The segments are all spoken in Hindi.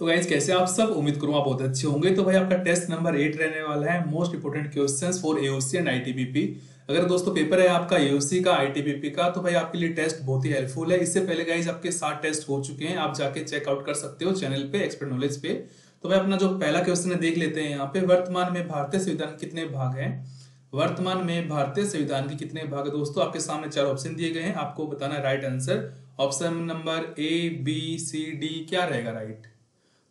तो गाइज कैसे आप सब, उम्मीद करूँ आप बहुत अच्छे होंगे। तो भाई आपका टेस्ट नंबर 8 रहने वाला है, most important questions for AOC and ITBP. अगर दोस्तों पेपर है आपका एओसी का, आईटीबीपी का, तो भाई आपके लिए टेस्ट बहुत ही हेल्पफुल है। इससे पहले गाइज आपके 7 टेस्ट हो चुके हैं, आप जाके चेकआउट कर सकते हो चैनल पे, एक्सपर्ट नॉलेज पे। तो भाई अपना जो पहला क्वेश्चन है देख लेते हैं यहाँ पे। वर्तमान में भारतीय संविधान कितने भाग हैं? वर्तमान में भारतीय संविधान के कितने भाग है दोस्तों? आपके सामने 4 ऑप्शन दिए गए हैं, आपको बताना है right answer. Option number A, B, C, D, क्या रहेगा राइट?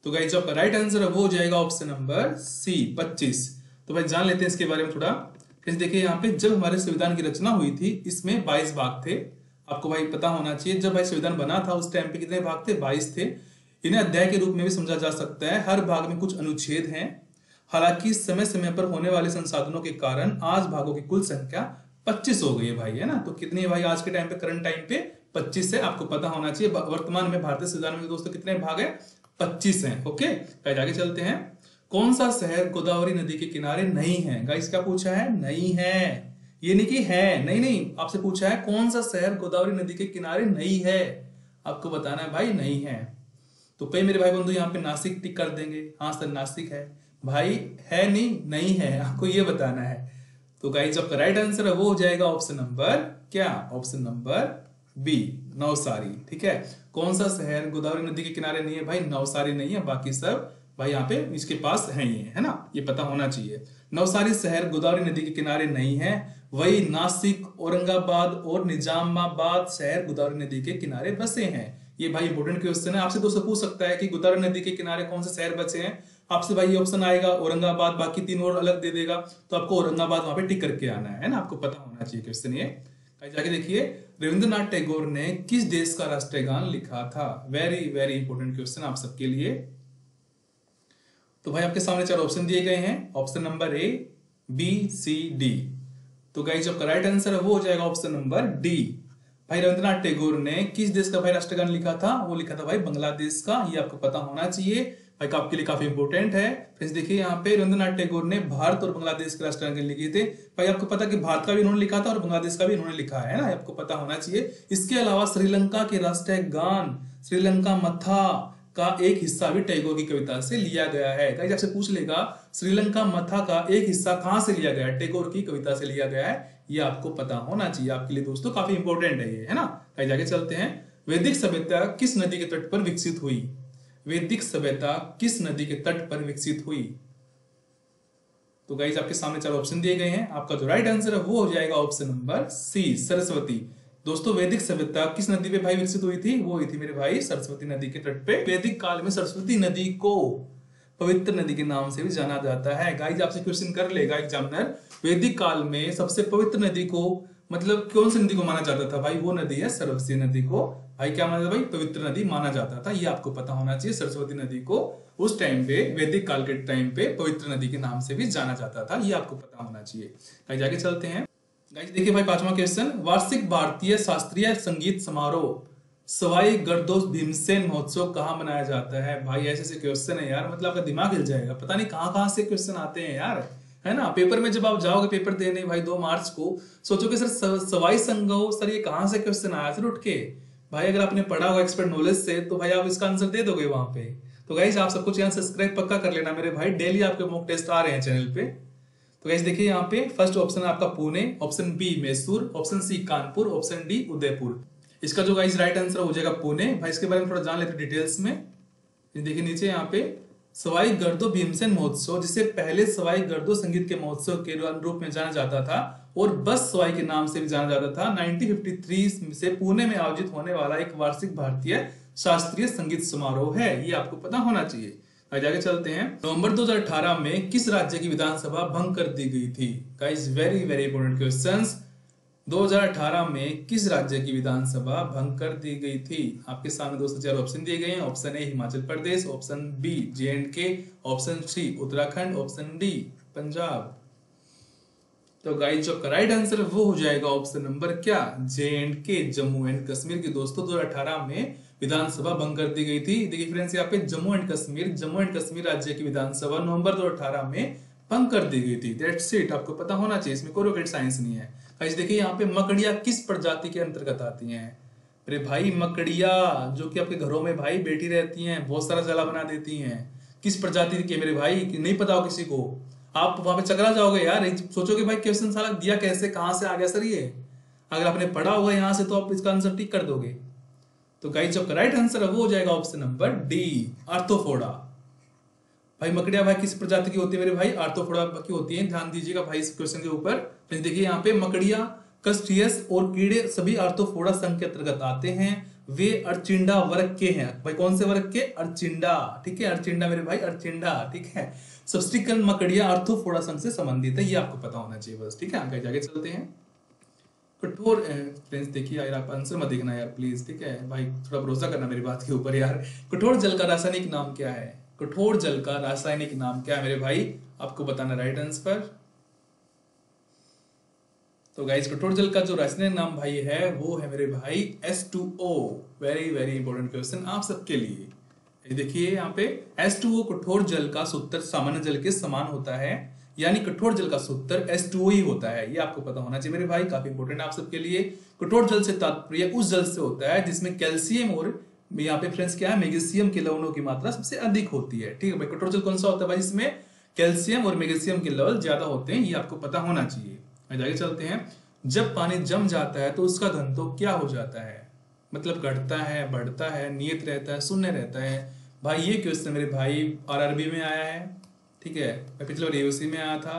तो गाइस जो आपका राइट आंसर है वो हो जाएगा ऑप्शन नंबर सी, 25। तो भाई जान लेते हैं इसके बारे में थोड़ा। देखिए यहाँ पे जब हमारे संविधान की रचना हुई थी इसमें 22 भाग थे। आपको भाई पता होना चाहिए जब भाई संविधान बना था उस टाइम पे कितने भाग थे? 22 थे। इन्हें अध्याय के रूप में भी समझा जा सकता है। हर भाग में कुछ अनुच्छेद हैं। हालांकि समय समय पर होने वाले संसाधनों के कारण आज भागों की कुल संख्या 25 हो गई है भाई, है ना। तो कितनी है भाई आज के टाइम पे, करंट टाइम पे 25 है। आपको पता होना चाहिए वर्तमान में भारतीय संविधान में दोस्तों कितने भाग है? 25 हैं। ओके गाइस आगे चलते हैं। कौन सा शहर गोदावरी नदी के किनारे नहीं है? गाइस क्या पूछा है? नहीं है, ये नहीं कि है, नहीं नहीं, आपसे पूछा है कौन सा शहर गोदावरी नदी के किनारे नहीं है। आपको बताना है भाई नहीं है। तो कई मेरे भाई बंधु यहाँ पे नासिक टिक कर देंगे, हाँ सर नासिक है भाई, है नहीं, नहीं है, आपको ये बताना है। तो गाइस आपका राइट आंसर है वो हो जाएगा ऑप्शन नंबर क्या? Option number B, Navsari. ठीक है, कौन सा शहर गोदावरी नदी के किनारे नहीं है भाई? नवसारी नहीं है, बाकी सब भाई यहाँ पे इसके पास है ही है ना, ये पता होना चाहिए। नवसारी शहर गोदावरी नदी के किनारे नहीं है। वही नासिक, औरंगाबाद और निजामाबाद शहर गोदावरी नदी के किनारे बसे हैं। ये भाई इंपोर्टेंट क्वेश्चन है, आपसे दोस्तों पूछ सकता है कि गोदावरी नदी के किनारे कौन से शहर बचे हैं। आपसे भाई ये ऑप्शन आएगा औरंगाबाद, बाकी 3 और अलग दे देगा, तो आपको औरंगाबाद वहां पे टिक करके आना है ना, आपको पता होना चाहिए क्वेश्चन ये। जाके देखिए, रविंद्रनाथ टैगोर ने किस देश का राष्ट्रीय गान लिखा था? वेरी वेरी इंपोर्टेंट क्वेश्चन आप सबके लिए। तो भाई आपके सामने 4 ऑप्शन दिए गए हैं, option number A, B, C, D. तो गाइस जो राइट आंसर है वो हो जाएगा ऑप्शन नंबर डी। भाई रविंद्रनाथ टैगोर ने किस देश का भाई राष्ट्रीय गान लिखा था? वो लिखा था भाई बांग्लादेश का, ये आपको पता होना चाहिए भाई, आपके लिए काफी इंपोर्टेंट है। फ्रेंड्स देखिए यहाँ पे रविंद्रनाथ टैगोर ने भारत और बांग्लादेश के राष्ट्रीय गान लिखे थे। भाई आपको पता कि भारत का भी इन्होंने लिखा था और बांग्लादेश का भी इन्होंने लिखा है ना, आपको पता होना चाहिए। इसके अलावा श्रीलंका के राष्ट्रीय गान श्रीलंका मथा का एक हिस्सा भी टैगोर की कविता से लिया गया है। गाइस आपसे पूछ लेगा श्रीलंका मथा का एक हिस्सा कहां से लिया गया है? टैगोर की कविता से लिया गया है, ये आपको पता होना चाहिए, आपके लिए दोस्तों काफी इंपॉर्टेंट है ये, है ना। गाइस आगे चलते हैं। वैदिक सभ्यता किस नदी के तट पर विकसित हुई? वैदिक सभ्यता किस नदी के तट पर विकसित हुई? तो गाइस आपके सामने 4 ऑप्शन दिए गए हैं, आपका जो राइट आंसर है वो हो जाएगा ऑप्शन नंबर सी, सरस्वती। दोस्तों वैदिक सभ्यता किस नदी पे भाई विकसित हुई थी? वो हुई थी मेरे भाई सरस्वती नदी के तट पे। वैदिक काल में सरस्वती नदी को पवित्र नदी के नाम से भी जाना जाता है। गाइस आपसे क्वेश्चन कर लेगा एग्जामिनर, वैदिक काल में सबसे पवित्र नदी को मतलब कौन सी नदी को माना जाता था? भाई वो नदी है सरस्वती नदी को भाई क्या माना जाता? भाई पवित्र नदी माना जाता था, ये आपको पता होना चाहिए। सरस्वती नदी को उस टाइम पे, वैदिक काल के टाइम पे पवित्र नदी के नाम से भी जाना जाता था, ये आपको पता होना चाहिए। गाइस आगे चलते हैं। गाइस देखिए भाई 5वां क्वेश्चन, वार्षिक भारतीय शास्त्रीय संगीत समारोह सवाई गणधर भीमसेन महोत्सव कहाँ मनाया जाता है? भाई ऐसे ऐसे क्वेश्चन है यार, मतलब आपका दिमाग हिल जाएगा, पता नहीं कहाँ से क्वेश्चन आते हैं यार, है ना। पेपर में जब आप जाओगे पेपर देने भाई 2 मार्च को, सोचोगे सर सवाई संगो, सर ये कहाँ से क्वेश्चन आया सर उठ के। भाई अगर आपने पढ़ा होगा एक्सपर्ट नॉलेज से तो भाई आप इसका आंसर दे दोगे वहां पे। तो गाइस आप सबको चैनल सब्सक्राइब पक्का कर लेना मेरे भाई, डेली आपके मॉक टेस्ट आ रहे हैं चैनल पे। तो गाइस देखिए यहाँ पे फर्स्ट ऑप्शन है आपका Pune, option B Mysore, option C Kanpur, option D Udaipur. इसका जो गाइस राइट आंसर हो जाएगा पुणे। भाई इसके बारे में थोड़ा जान लेते डिटेल्स में। देखिए नीचे यहाँ पे सवाई गणधर भीमसेन महोत्सव, जिसे पहले सवाई गणधर संगीत के महोत्सव के रूप में जाना जाता था और बस सवाई के नाम से भी जाना जाता था, 1953 से पुणे में आयोजित होने वाला एक वार्षिक भारतीय शास्त्रीय संगीत समारोह है, ये आपको पता होना चाहिए। आगे चलते हैं। नवंबर 2018 में किस राज्य की विधानसभा भंग कर दी गई थी? Guys very very important questions. 2018 में किस राज्य की विधानसभा भंग कर दी गई थी? आपके सामने दोस्तों 4 ऑप्शन दिए गए हैं, option A Himachal Pradesh, option B J and K, option C Uttarakhand, option D Punjab. तो गाइस जो राइट आंसर वो हो जाएगा ऑप्शन नंबर क्या? जे&के, जम्मू एंड कश्मीर की दोस्तों 2018 में विधानसभा भंग कर दी गई थी। देखिए फ्रेंड्स यहाँ पे जम्मू एंड कश्मीर राज्य की विधानसभा नवंबर 2018 में भंग कर दी गई थी। दैट्स इट, आपको पता होना चाहिए, इसमें कोई रॉकेट साइंस नहीं है। गाइस देखिए यहाँ पे मकड़िया किस प्रजाति के अंतर्गत आती हैं? अरे भाई मकड़िया, जो कि आपके घरों में भाई बैठी रहती हैं, बहुत सारा जला बना देती हैं। किस प्रजाति की है मेरे भाई, कि नहीं पता हो किसी को? आप वहां पे चकरा जाओगे यार, सोचोगे भाई क्वेश्चन साला दिया कैसे, कहां से आ गया सर ये। अगर आपने पढ़ा होगा यहाँ से तो आप इसका आंसर टिक कर दोगे। तो गाइस जो राइट आंसर है वो हो जाएगा ऑप्शन नंबर डी, आर्थ्रोपोडा। भाई मकड़िया भाई किस प्रजाति की होती है मेरे भाई? आर्थ्रोपोडा की होती है। ध्यान दीजिएगा भाई इस क्वेश्चन के ऊपर। देखिए यहाँ पे मकड़िया, क्रस्टेशियस और कीड़े सभी आर्थ्रोपोडा संघ के अंतर्गत आते हैं। वे अर्चिंडा वर्ग के हैं। भाई कौन से वर्ग के? अर्चिंडा। ठीक है, अर्चिंडा मेरे भाई, अर्चिंडा। ठीक है, सब्स्टिकल मकड़िया आर्थ्रोपोडा संघ से संबंधित है, ये आपको पता होना चाहिए बस। ठीक है, आगे चलते हैं। कठोर फ्रेंड्स देखिए यार, आप आंसर मत देखना यार प्लीज। ठीक है भाई, थोड़ा भरोसा करना मेरी बात के ऊपर यार। कठोर जल का रासायनिक नाम क्या है? कठोर जल का रासायनिक नाम क्या है मेरे भाई? आपको बताना राइट आंसर। तो गाइस कठोर जल का जो रासायनिक नाम भाई है वो है मेरे भाई H2O। Very very important question आप सबके लिए। ये देखिए यहाँ पे H2O कठोर जल का सूत्र सामान्य जल के समान होता है, यानी कठोर जल का सूत्र H2O ही होता है। ये आपको पता होना चाहिए मेरे भाई, काफी इंपॉर्टेंट आप सबके लिए। कठोर जल से तात्पर्य उस जल से होता है जिसमें कैल्शियम और यहाँ पे फ्रेंड्स क्या है, मैग्नीशियम के लवणों की मात्रा सबसे अधिक होती है। ठीक है भाई, कठोर जल कौन सा होता है भाई? इसमें कैल्शियम और मैग्नीशियम के लेवल ज्यादा होते हैं, ये आपको पता होना चाहिए। आगे चलते हैं। जब पानी जम जाता है तो उसका घनत्व क्या हो जाता है? मतलब घटता है, बढ़ता है, नियत रहता है, शून्य रहता है? भाई ये क्वेश्चन मेरे भाई आरआरबी में आया है। ठीक है, पिछले बार एओसी में आया था,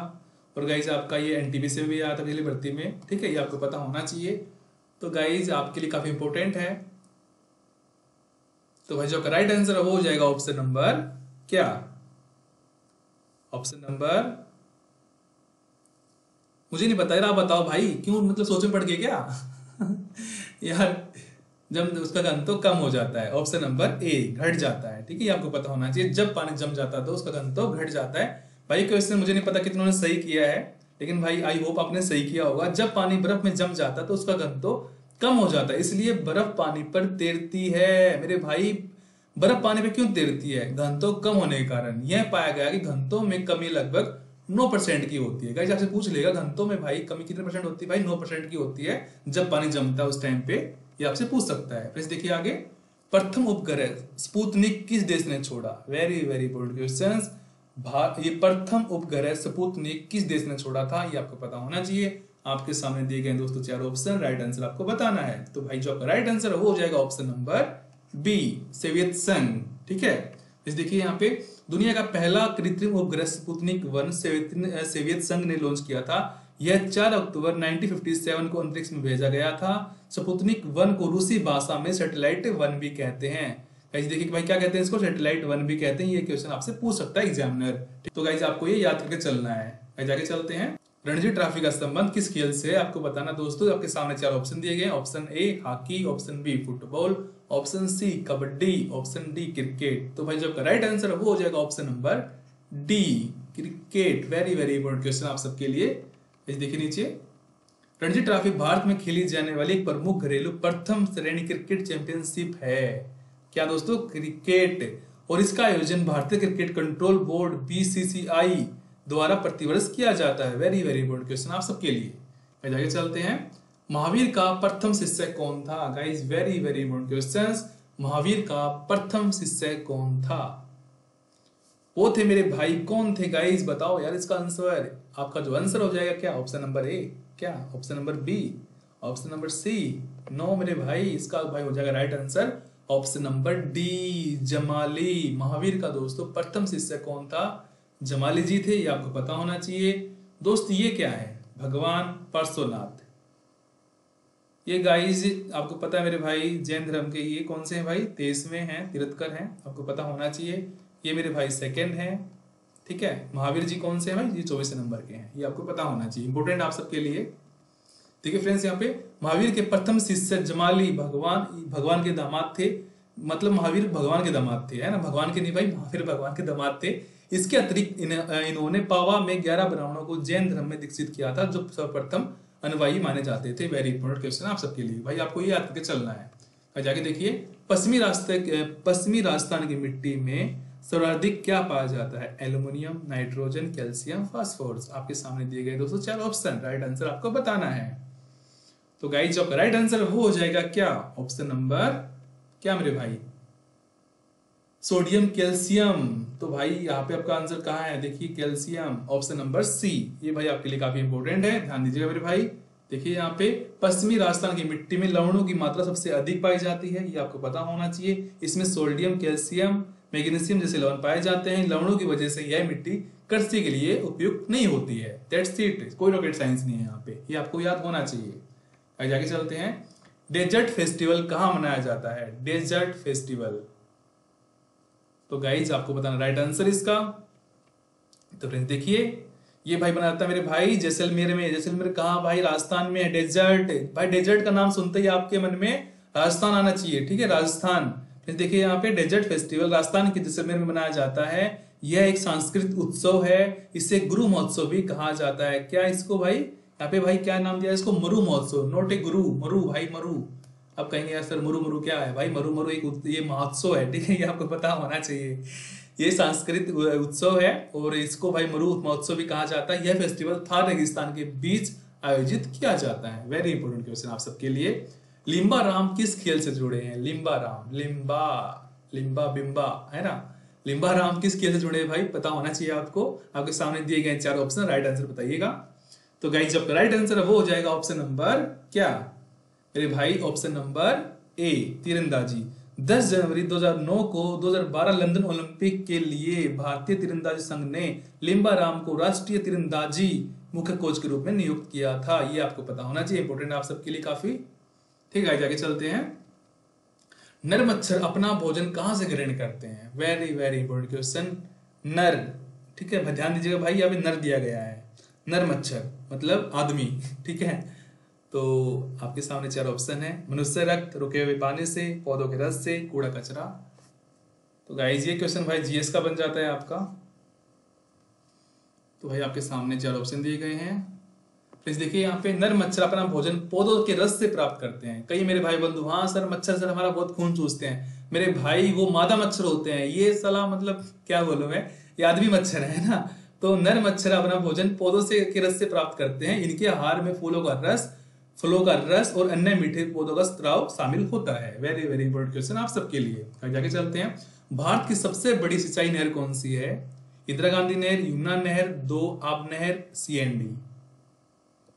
और गाइज आपका ये एनटीपी से भी आया था पिछली भर्ती में। ठीक है, ये आपको पता होना चाहिए। तो गाइज आपके लिए काफी इंपॉर्टेंट है। तो भाई जो राइट आंसर है वो हो जाएगा ऑप्शन नंबर क्या? ऑप्शन नंबर, मुझे नहीं पता यार, आप बताओ भाई। क्यों, मतलब सोच में पड़ गए क्या? यार जब उसका घनत्व कम हो जाता है, ऑप्शन नंबर ए, घट जाता है। ठीक है, आपको पता होना चाहिए। जब पानी जम जाता है तो उसका घनत्व घट जाता है। भाई क्वेश्चन मुझे नहीं पता कितनों ने सही किया है, लेकिन भाई आई होप आपने सही किया होगा। जब पानी बर्फ में जम जाता है तो उसका घनत्व कम हो जाता है, इसलिए बर्फ पानी पर तैरती है मेरे भाई। बर्फ पानी पे क्यों तैरती है? घनत्व कम होने के कारण। यह पाया गया कि घनत्व में कमी लगभग 9% की होती है। गाइस आपसे पूछ लेगा घनत्व में भाई कमी कितने परसेंट होती है? भाई 9% की होती है जब पानी जमता है उस टाइम पे। ये आपसे पूछ सकता है। फिर देखिए आगे, प्रथम उपग्रह स्पुतनिक किस देश ने छोड़ा? Very very important questions. ये प्रथम उपग्रह स्पुतनिक किस देश ने छोड़ा था? ये आपको पता होना चाहिए। आपके सामने दिए गए दोस्तों 4 ऑप्शन, राइट आंसर आपको बताना है। तो भाई जो आपका राइट आंसर है वो हो जाएगा ऑप्शन नंबर बी, सोवियत संघ। ठीक है, इस देखिए यहाँ पे दुनिया का पहला कृत्रिम उपग्रह स्पुतनिक 1 सोवियत संघ ने लॉन्च किया था। यह 4 अक्टूबर 1957 को अंतरिक्ष में भेजा गया था। स्पुतनिक 1 को रूसी भाषा में सैटेलाइट 1 भी कहते हैं। गाइस देखिए भाई क्या कहते हैं इसको? सैटेलाइट 1 भी कहते हैं। ये क्वेश्चन आपसे पूछ सकता है एग्जामिनर। तो गाइस आपको ये याद करके चलना है। गाइस आगे चलते हैं। रणजी ट्रॉफी का संबंध किस खेल से है आपको बताना दोस्तों। आपके सामने 4 ऑप्शन दिए गए हैं। Option A hockey, option B football, option C kabaddi, option D cricket. तो भाई जो आपका राइट आंसर है वो हो जाएगा option number D, cricket. Very very important question आप सबके लिए। देखिए नीचे, रणजी ट्रॉफी भारत में खेली जाने वाली एक प्रमुख घरेलू प्रथम श्रेणी क्रिकेट चैंपियनशिप है। क्या दोस्तों? क्रिकेट। और इसका आयोजन भारतीय क्रिकेट कंट्रोल बोर्ड बीसीसीआई द्वारा प्रतिवर्ष किया जाता है। वेरी वेरी इंपॉर्टेंट क्वेश्चन आप सबके लिए। आगे चलते हैं। महावीर का प्रथम शिष्य कौन था? Guys very very important questions. Mahavir का प्रथम शिष्य कौन था? वो थे मेरे भाई, कौन थे गाइस बताओ यार इसका आंसर। आपका जो आंसर हो जाएगा क्या? ऑप्शन नंबर ए, क्या option number B, option number C? No मेरे भाई, इसका भाई हो जाएगा right answer option number D, Jamali. Mahavir का दोस्तों प्रथम शिष्य कौन था? जमाली जी थे। ये आपको पता होना चाहिए। दोस्त ये क्या है? भगवान पार्श्वनाथ। ये गाइस आपको पता है मेरे भाई, जैन धर्म के ये कौन से हैं भाई? 23वें हैं, तीर्थकर हैं, आपको पता होना चाहिए। ये मेरे भाई सेकंड है। ठीक है, महावीर जी कौन से हैं भाई? ये 24 नंबर के हैं, ये आपको पता होना चाहिए, इंपॉर्टेंट आप सबके लिए। ठीक है फ्रेंड्स, यहाँ पे महावीर के प्रथम शिष्य जमाली भगवान के दामाद थे। मतलब महावीर भगवान के दामाद थे, है ना, भगवान के नहीं भाई, महावीर भगवान के दामाद थे। इसके अतिरिक्त इन्होंने पावा में 11 ब्राह्मणों को जैन धर्म में दीक्षित किया था, जो सर्वप्रथम अनुयायी माने जाते थे। वेरी इंपॉर्टेंट क्वेश्चन आप सबके लिए भाई, आपको ये याद करके चलना है। और जाके देखिए, पश्चिमी राजस्थान की मिट्टी में सर्वाधिक क्या पाया जाता है? Aluminium, nitrogen, calcium, phosphorus. आपके सामने दिए गए दोस्तों 4 ऑप्शन, राइट आंसर आपको बताना है। तो गाइस जो राइट आंसर वो हो जाएगा क्या, ऑप्शन नंबर क्या मेरे भाई, सोडियम कैल्शियम। तो भाई यहाँ पे आपका आंसर कहाँ है, देखिए कैल्शियम, ऑप्शन नंबर सी। ये भाई आपके लिए काफी इंपॉर्टेंट है, ध्यान दीजिएगा मेरे भाई। देखिए यहाँ पे पश्चिमी राजस्थान की मिट्टी में लवणों की मात्रा सबसे अधिक पाई जाती है, ये आपको पता होना चाहिए। इसमें सोडियम, कैल्शियम, मैग्नीशियम जैसे लवण पाए जाते हैं। लवणों की वजह से यह मिट्टी कृषि के लिए उपयुक्त नहीं होती है। दैट्स इट, कोई रॉकेट साइंस नहीं है यहाँ पे, ये आपको याद होना चाहिए। आगे जाके चलते हैं, डेजर्ट फेस्टिवल कहाँ मनाया जाता है, डेजर्ट फेस्टिवल। तो गाइज आपको बताना राइट आंसर इसका। तो फ्रेंड्स देखिए ये भाई बनाता है मेरे भाई जैसलमेर में। जैसलमेर कहाँ भाई, राजस्थान में है। डेजर्ट, भाई डेजर्ट का नाम सुनते ही आपके मन में राजस्थान आना चाहिए, ठीक है, राजस्थान। फिर देखिए यहाँ पे डेजर्ट फेस्टिवल राजस्थान के जैसलमेर में मनाया जाता है। यह एक सांस्कृतिक उत्सव है, इसे गुरु महोत्सव भी कहा जाता है। क्या इसको भाई, यहाँ पे भाई क्या नाम दिया इसको, मरु महोत्सव, नोट ए गुरु, मरु भाई मरु। अब कहेंगे यार सर मरु मरु क्या है, भाई मरु मरु एक ये महोत्सव है, ठीक है, ये आपको पता होना चाहिए। ये सांस्कृतिक उत्सव है और इसको भाई मरु महोत्सव भी कहा जाता है। यह फेस्टिवल थार रेगिस्तान के बीच आयोजित किया जाता है। वेरी इंपोर्टेंट क्वेश्चन आप सबके लिए। लिम्बा राम किस खेल से जुड़े हैं, लिम्बा राम, लिम्बा लिम्बा बिम्बा है ना, लिम्बा राम किस खेल से जुड़े हैं भाई, पता होना चाहिए आपको। आपके सामने दिए गए 4 ऑप्शन, राइट आंसर बताइएगा। तो गाइस जब राइट आंसर है वो हो जाएगा ऑप्शन नंबर क्या मेरे भाई, ऑप्शन नंबर ए, तीरंदाजी। 10 जनवरी 2009 को 2012 लंदन ओलंपिक के लिए भारतीय तीरंदाजी संघ ने लिम्बा राम को राष्ट्रीय तीरंदाजी मुख्य कोच के रूप में नियुक्त किया था। ये आपको पता होना चाहिए, इंपोर्टेंट आप सबके लिए काफी। ठीक है, आगे चलते हैं। नर मच्छर अपना भोजन कहां से ग्रहण करते हैं, वेरी वेरी इंपोर्टेंट क्वेश्चन। नर, ठीक है, ध्यान दीजिएगा भाई, यहाँ पे नर दिया गया है, नर मच्छर मतलब आदमी, ठीक है। तो आपके सामने 4 ऑप्शन है, मनुष्य रक्त, रुके हुए पानी से, पौधों के रस से, कूड़ा कचरा। तो गाइस ये क्वेश्चन भाई जीएस का बन जाता है आपका। तो भाई आपके सामने 4 ऑप्शन दिए गए हैं। प्लीज देखिए यहाँ पे, नर मच्छर अपना भोजन पौधों के रस से प्राप्त करते हैं। कई मेरे भाई बंधु, हाँ सर मच्छर सर हमारा बहुत खून चूसते हैं, मेरे भाई वो मादा मच्छर होते हैं, ये सला मतलब क्या बोलूं मैं, ये आदमी मच्छर है ना। तो नर मच्छर अपना भोजन पौधों से के रस से प्राप्त करते हैं। इनके आहार में फलों का रस और अन्य मीठे पौधों का स्त्राव शामिल होता है। वेरी वेरी इंपोर्टेंट क्वेश्चन आप सबके लिए। जाके चलते हैं, भारत की सबसे बड़ी सिंचाई नहर कौन सी है, इंदिरा गांधी नहर, यमुना नहर, 2 आब नहर, सीएनडी।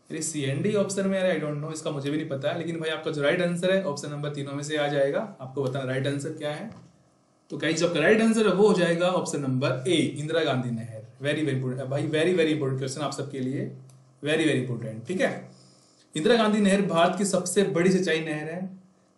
अरे सीएनडी ऑप्शन में, आई डोंट नो, इसका मुझे भी नहीं पता है, लेकिन भाई आपका जो राइट आंसर है ऑप्शन नंबर तीनों में से आ जाएगा। आपको बताना राइट आंसर क्या है। तो गाइस जो राइट आंसर है वो हो जाएगा ऑप्शन नंबर ए, इंदिरा गांधी नहर। वेरी वेरी इंपोर्टेंट भाई, वेरी वेरी इंपोर्टेंट क्वेश्चन आप सबके लिए, वेरी वेरी इंपोर्टेंट, ठीक है। इंदिरा गांधी नहर भारत की सबसे बड़ी सिंचाई नहर है।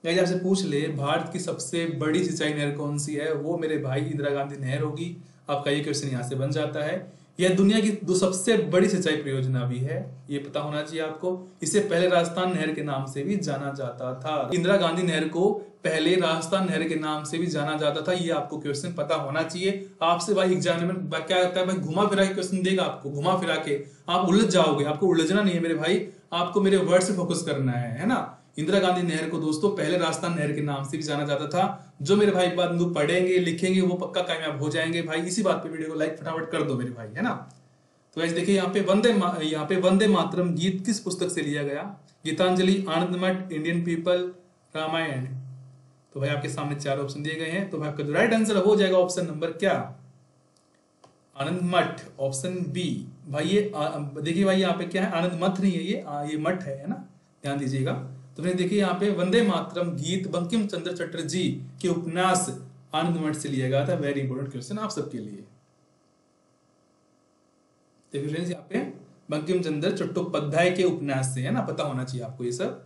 गाइस आपसे पूछ ले भारत की सबसे बड़ी सिंचाई नहर कौन सी है, वो मेरे भाई इंदिरा गांधी नहर होगी। आपका ये क्वेश्चन यहाँ से बन जाता है। यह दुनिया की 2 सबसे बड़ी सिंचाई परियोजना भी है, ये पता होना चाहिए आपको। इसे पहले राजस्थान नहर के नाम से भी जाना जाता था। इंदिरा गांधी नहर को पहले राजस्थान नहर के नाम से भी जाना जाता था, ये आपको क्वेश्चन पता होना चाहिए। आपसे भाई एग्जाम में क्या होता है भाई, घुमा फिरा के क्वेश्चन देगा आपको, घुमा फिरा के आप उलझ जाओगे। आपको उलझना नहीं है मेरे भाई, आपको मेरे वर्ड से फोकस करना है ना। इंदिरा गांधी नहर को दोस्तों पहले राजस्थान नहर के नाम से भी जाना जाता था। जो मेरे भाई बात पढ़ेंगे लिखेंगे वो पक्का कामयाब हो जाएंगे भाई। इसी बात पे वीडियो को लाइक फटाफट कर दो मेरे भाई, है ना। तो गाइस देखिए यहाँ पे वंदे मातरम गीत किस पुस्तक से लिया गया, गीतांजलि, आनंद मठ, इंडियन पीपल, रामायण। तो भाई आपके सामने 4 ऑप्शन दिए गए हैं। तो भाई आपका जो राइट आंसर हो जाएगा ऑप्शन नंबर क्या, आनंद मठ, ऑप्शन बी। भाई ये देखिए भाई यहाँ पे क्या है, आनंद मठ नहीं है, ये मठ है ना, ध्यान दीजिएगा। तो फिर देखिए यहाँ पे वंदे मातरम गीत बंकिम चंद्र चटर्जी के उपन्यास आनंद मठ से लिया गया था। वेरी इंपोर्टेंट क्वेश्चन आप सबके लिए। देखिए फ्रेंड्स यहाँ पे बंकिम चंद्र चट्टोपाध्याय के उपन्यास से है ना, पता होना चाहिए आपको ये सब।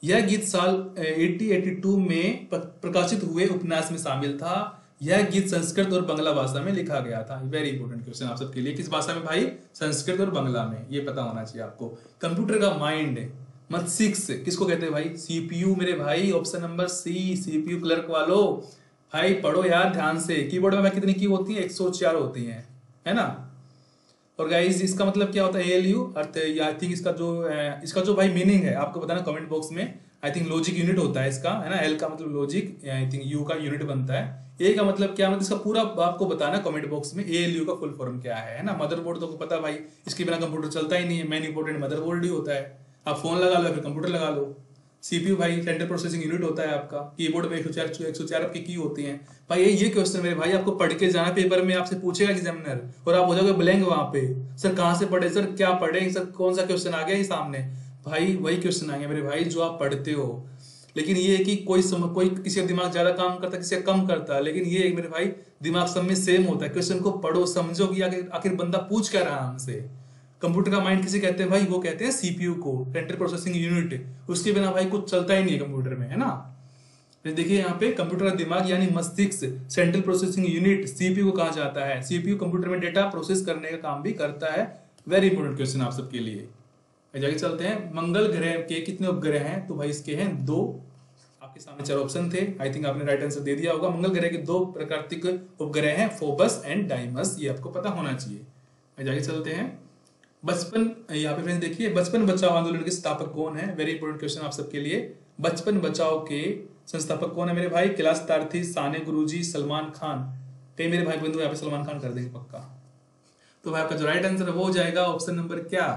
यह गीत साल 1882 में प्रकाशित हुए उपन्यास में शामिल था। यह गीत संस्कृत और बांग्ला भाषा में लिखा गया था। वेरी इंपोर्टेंट क्वेश्चन आप सबके लिए। किस भाषा में भाई, संस्कृत और बांग्ला में, ये पता होना चाहिए आपको। कंप्यूटर का माइंड मस्तिष्क किसको कहते हैं भाई, सीपीयू मेरे भाई, option number C, CPU. Clerk वालों भाई पढ़ो यार ध्यान से, कीबोर्ड में भाई कितनी की होती है, 104 होती है ना। और गाइस इसका मतलब क्या होता है, एएलयू अर्थ, आई थिंक इसका जो भाई मीनिंग है आपको बताना कमेंट बॉक्स में। आई थिंक लॉजिक यूनिट होता है इसका, है ना। एल का मतलब लॉजिक, आई थिंक यू का यूनिट बनता है। ए का मतलब क्या, मतलब इसका पूरा आपको बताना कमेंट बॉक्स में, एएलयू का फुल फॉर्म क्या है ना। मदरबोर्ड तो पता भाई, इसके बिना कंप्यूटर चलता ही नहीं है, मेन इंपोर्टेंट मदरबोर्ड ही होता है। आप फोन लगा लो या फिर कंप्यूटर लगा लो। सीपीयू भाई सेंट्रल प्रोसेसिंग यूनिट होता है आपका। कीबोर्ड में 104 आपकी की होती हैं भाई। ये क्वेश्चन मेरे भाई आपको पढ़ के जाना, पेपर में आपसे पूछेगा एग्जामिनर और आप हो जाओगे ब्लैंक वहां पे। सर कहाँ से पढ़े, सर क्या पढ़े, सर कौन सा क्वेश्चन आ गया ये सामने। भाई वही क्वेश्चन आएंगे मेरे भाई जो आप पढ़ते हो। लेकिन ये है कि कोई किसी का दिमाग ज्यादा काम करता है, किसी का कम करता है, लेकिन ये मेरे भाई दिमाग सब में सेम होता है। क्वेश्चन को पढ़ो, समझो कि आखिर बंदा पूछ क्या रहा है हमसे। कंप्यूटर का माइंड किसे कहते हैं भाई, वो कहते हैं सीपीयू को, सेंट्रल प्रोसेसिंग यूनिट। उसके बिना भाई कुछ चलता ही नहीं है कंप्यूटर में, है ना। देखिए यहाँ पे कंप्यूटर का दिमाग यानी मस्तिष्क, सेंट्रल प्रोसेसिंग यूनिट सीपीयू को कहा जाता है। सीपीयू कंप्यूटर में डेटा प्रोसेस करने का काम भी करता है। वेरी इंपॉर्टेंट क्वेश्चन आप सबके लिए। जाके चलते हैं, मंगल ग्रह के कितने उपग्रह हैं, तो भाई इसके हैं 2। आपके सामने 4 ऑप्शन थे, आई थिंक आपने राइट आंसर दे दिया होगा। मंगल ग्रह के 2 प्राकृतिक उपग्रह हैं, फोबस एंड डाइमस, ये आपको पता होना चाहिए। जाके चलते हैं, बचपन, यहाँ पे फ्रेंड्स देखिए, बचपन बचाओ आंदोलन के संस्थापक कौन है। वेरी इंपॉर्टेंट क्वेश्चन आप सबके लिए। बचपन बचाओ के संस्थापक कौन है मेरे भाई, कैलाश तारथी, साने गुरुजी, सलमान खान। कई मेरे भाई बंधु यहाँ पे सलमान खान कर देंगे पक्का। तो भाई आपका जो राइट आंसर है वो हो जाएगा ऑप्शन नंबर क्या,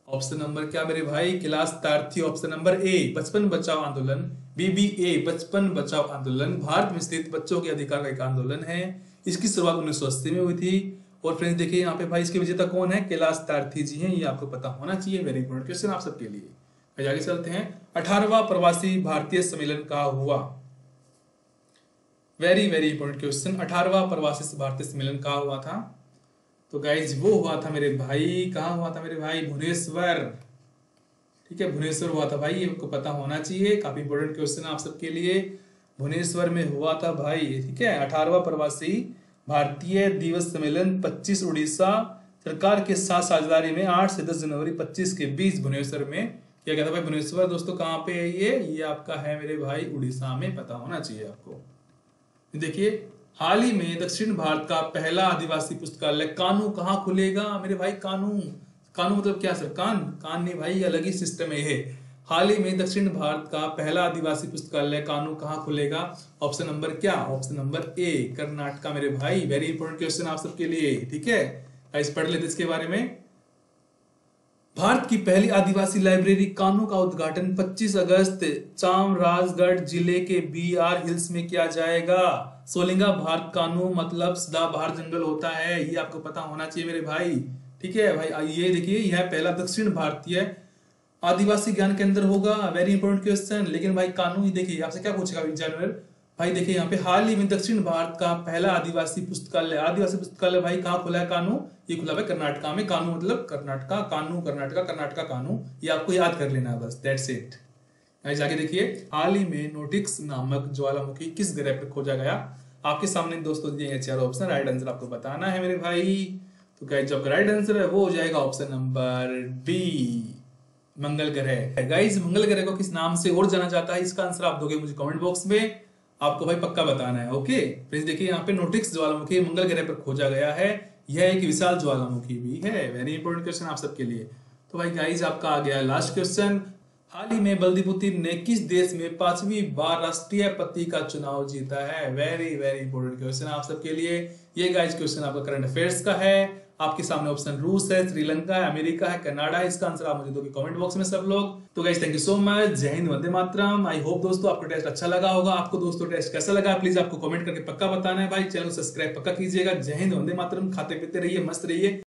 ऑप्शन नंबर क्या मेरे भाई, कैलाश तारथी। ऑप्शन नंबर ए, बचपन बचाओ आंदोलन, बीबीए बचपन बचाओ आंदोलन भारत में स्थित बच्चों के अधिकार का एक आंदोलन है। इसकी शुरुआत 1980 में हुई थी। और फ्रेंड्स देखिए यहाँ पे भाई इसके विजेता कौन है, कैलाश तारथी जी हैं, ये आपको पता होना चाहिए। वेरी इंपॉर्टेंट क्वेश्चन आप सबके लिए। आगे चलते हैं, 18वां प्रवासी भारतीय सम्मेलन कहाँ हुआ। वेरी वेरी इंपॉर्टेंट क्वेश्चन, 18वां प्रवासी भारतीय सम्मेलन कहाँ हुआ था। तो गाइज वो हुआ था मेरे भाई, कहाँ हुआ था मेरे भाई, भुवनेश्वर। ठीक है, भुवनेश्वर हुआ था भाई, ये आपको पता होना चाहिए। काफी इंपॉर्टेंट क्वेश्चन आप सबके लिए। भुवनेश्वर में हुआ था भाई, ठीक है। 18वां प्रवासी भारतीय दिवस सम्मेलन 25 उड़ीसा सरकार के साथ साझेदारी में 8 से 10 जनवरी 25 के बीच भुवनेश्वर में किया गया था भाई। भुवनेश्वर दोस्तों कहाँ पे है ये आपका है मेरे भाई उड़ीसा में, पता होना चाहिए आपको। देखिए हाल ही में दक्षिण भारत का पहला आदिवासी पुस्तकालय कानू कहाँ खुलेगा मेरे भाई। कानू मतलब क्या सर, कान नहीं भाई, अलग ही सिस्टम है ये। हाल ही में दक्षिण भारत का पहला आदिवासी पुस्तकालय कानू कहाँ खुलेगा। ऑप्शन नंबर क्या, ऑप्शन नंबर ए, कर्नाटका मेरे भाई। वेरी इंपॉर्टेंट क्वेश्चन आप सबके लिए, ठीक है। गाइस पढ़ लेते इसके बारे में। भारत की पहली आदिवासी लाइब्रेरी कानू का उद्घाटन 25 अगस्त चामराजगढ़ जिले के बीआर हिल्स में किया जाएगा। सोलिंगा भारत कानू मतलब सदाबहार जंगल होता है, ये आपको पता होना चाहिए मेरे भाई, ठीक है भाई। ये देखिए यह पहला दक्षिण भारतीय आदिवासी ज्ञान केंद्र होगा। Very important question. लेकिन भाई कानू, देखिए आपसे क्या पूछेगा एग्जामिनर भाई, देखिए यहाँ पे हाल ही में दक्षिण भारत का पहला आदिवासी पुस्तकालय भाई कहाँ खुला है, कानू, ये खुला है कर्नाटका में। कानू मतलब कर्नाटका, कानू कर्नाटका कानू, ये आपको याद कर लेना है बस, दैट्स इट। जाके देखिए, हाल ही में नोटिक्स नामक ज्वालामुखी किस ग्रह पर खोजा गया। आपके सामने दोस्तों दिए 4 ऑप्शन, राइट आंसर आपको बताना है मेरे भाई। तो गाइस जो राइट आंसर है वो हो जाएगा ऑप्शन नंबर बी, मंगल ग्रह। गाइस मंगल ग्रह को किस नाम से और जाना जाता है, इसका आंसर आप दोगे मुझे कमेंट बॉक्स में, आपको भाई पक्का बताना है। ओके फ्रेंड्स देखिए यहाँ पे नोटिक्स ज्वालामुखी मंगल ग्रह पर खोजा गया है, यह एक विशाल ज्वालामुखी भी है। वेरी इंपॉर्टेंट क्वेश्चन आप सबके लिए। तो भाई गाइस आपका आ गया लास्ट क्वेश्चन। हाल ही में बलदीप पुतिन ने किस देश में 5वीं बार राष्ट्रपति का चुनाव जीता है। वेरी वेरी इंपॉर्टेंट क्वेश्चन आप सबके लिए। ये गाइस क्वेश्चन आपका करंट अफेयर्स का है। आपके सामने ऑप्शन रूस है, श्रीलंका है, अमेरिका है, कनाडा है। इसका आंसर आप मुझे दोगे कमेंट बॉक्स में सब लोग। तो guys thank you so much, जय हिंद, वंदे मातरम। आई होप दोस्तों आपको टेस्ट अच्छा लगा होगा। आपको दोस्तों टेस्ट कैसा लगा प्लीज आपको कमेंट करके पक्का बताना है भाई। चैनल को सब्सक्राइब पक्का कीजिएगा। जय हिंद, वंदे मातरम। खाते पीते रहिए, मस्त रहिए।